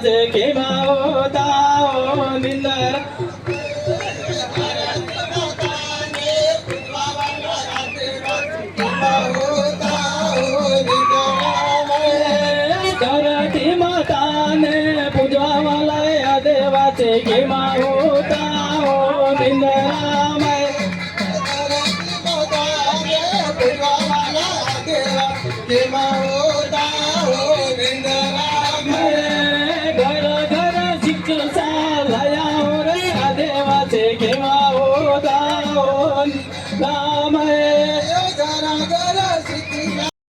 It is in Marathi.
देवाचे केव्हा होता निंदर धरती माताने पूजवाला या देवाचे केव्हा होता निंदरामय घर घर शिक्षण लया रे देवाचे केव्हा होता रामय घरा घरा